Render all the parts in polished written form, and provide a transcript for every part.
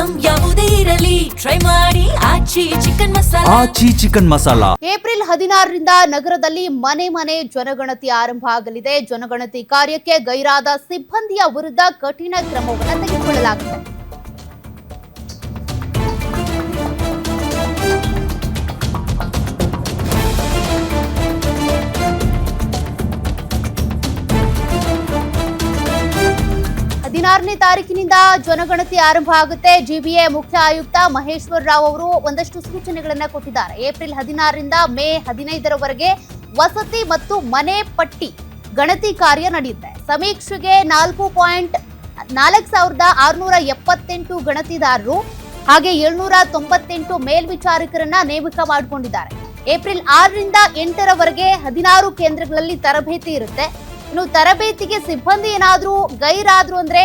Item ಯಾವುದೇ ಇರಲಿ try ಮಾಡಿ ಆಚಿ ಚಿಕನ್ ಮಸಾಲಾ. ಏಪ್ರಿಲ್ 16ರಿಂದ ನಗರದಲ್ಲಿ ಮನೆ ಮನೆ ಜನಗಣತಿ ಆರಂಭ ಆಗಲಿದೆ. ಜನಗಣತಿ ಕಾರ್ಯಕ್ಕೆ ಗೈರಾದ ಸಿಬ್ಬಂದಿಯ ವಿರುದ್ಧ ಕಠಿಣ ಕ್ರಮವನ್ನು ತೆಗೆದುಕೊಳ್ಳಲಾಗಿದೆ. ಹದಿನಾರನೇ ತಾರೀಕಿನಿಂದ ಜನಗಣತಿ ಆರಂಭ ಆಗುತ್ತೆ. ಜಿಬಿಎ ಮುಖ್ಯ ಆಯುಕ್ತ ಮಹೇಶ್ವರ ರಾವ್ ಅವರು ಒಂದಷ್ಟು ಸೂಚನೆಗಳನ್ನ ಕೊಟ್ಟಿದ್ದಾರೆ. ಏಪ್ರಿಲ್ 16ರಿಂದ ಮೇ 15ರವರೆಗೆ ವಸತಿ ಮತ್ತು ಮನೆ ಪಟ್ಟಿ ಗಣತಿ ಕಾರ್ಯ ನಡೆಯುತ್ತೆ. ಸಮೀಕ್ಷೆಗೆ 4,678 ಗಣತಿದಾರರು ಹಾಗೆ 798 ಮೇಲ್ವಿಚಾರಕರನ್ನ ನೇಮಕ ಮಾಡಿಕೊಂಡಿದ್ದಾರೆ. ಏಪ್ರಿಲ್ 6ರಿಂದ 8ರವರೆಗೆ 16 ಕೇಂದ್ರಗಳಲ್ಲಿ ತರಬೇತಿ ಇರುತ್ತೆ. ಇನ್ನು ತರಬೇತಿಗೆ ಸಿಬ್ಬಂದಿ ಏನಾದ್ರೂ ಗೈರಾದ್ರು ಅಂದ್ರೆ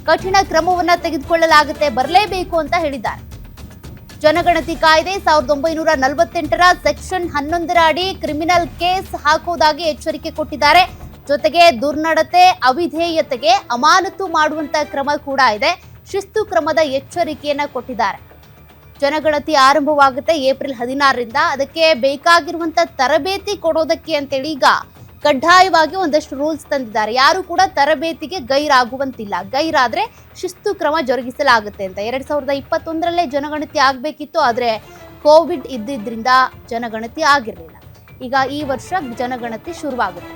ಕಠಿಣ ಕ್ರಮವನ್ನ ತೆಗೆದುಕೊಳ್ಳಲಾಗುತ್ತೆ, ಬರಲೇಬೇಕು ಅಂತ ಹೇಳಿದ್ದಾರೆ. ಜನಗಣತಿ ಕಾಯ್ದೆ 1948ರ ಸೆಕ್ಷನ್ 11ರ ಅಡಿ ಕ್ರಿಮಿನಲ್ ಕೇಸ್ ಹಾಕುವುದಾಗಿ ಎಚ್ಚರಿಕೆ ಕೊಟ್ಟಿದ್ದಾರೆ. ಜೊತೆಗೆ ದುರ್ನಡತೆ ಅವಿಧೇಯತೆಗೆ ಅಮಾನತು ಮಾಡುವಂತ ಕ್ರಮ ಕೂಡ ಇದೆ. ಶಿಸ್ತು ಕ್ರಮದ ಎಚ್ಚರಿಕೆಯನ್ನ ಕೊಟ್ಟಿದ್ದಾರೆ. ಜನಗಣತಿ ಆರಂಭವಾಗುತ್ತೆ ಏಪ್ರಿಲ್ 16ರಿಂದ. ಅದಕ್ಕೆ ಬೇಕಾಗಿರುವಂತ ತರಬೇತಿ ಕೊಡೋದಕ್ಕೆ ಅಂತೇಳಿ ಈಗ ಕಡ್ಡಾಯವಾಗಿ ಒಂದಷ್ಟು ರೂಲ್ಸ್ ತಂದಿದ್ದಾರೆ. ಯಾರು ಕೂಡ ತರಬೇತಿಗೆ ಗೈರಾಗುವಂತಿಲ್ಲ, ಗೈರಾದ್ರೆ ಶಿಸ್ತು ಕ್ರಮ ಜರುಗಿಸಲಾಗುತ್ತೆ ಅಂತ. 2021ರಲ್ಲೇ ಜನಗಣತಿ ಆಗಬೇಕಿತ್ತು, ಆದರೆ ಕೋವಿಡ್ ಇದ್ದಿದ್ರಿಂದ ಜನಗಣತಿ ಆಗಿರಲಿಲ್ಲ. ಈಗ ಈ ವರ್ಷ ಜನಗಣತಿ ಶುರುವಾಗುತ್ತೆ.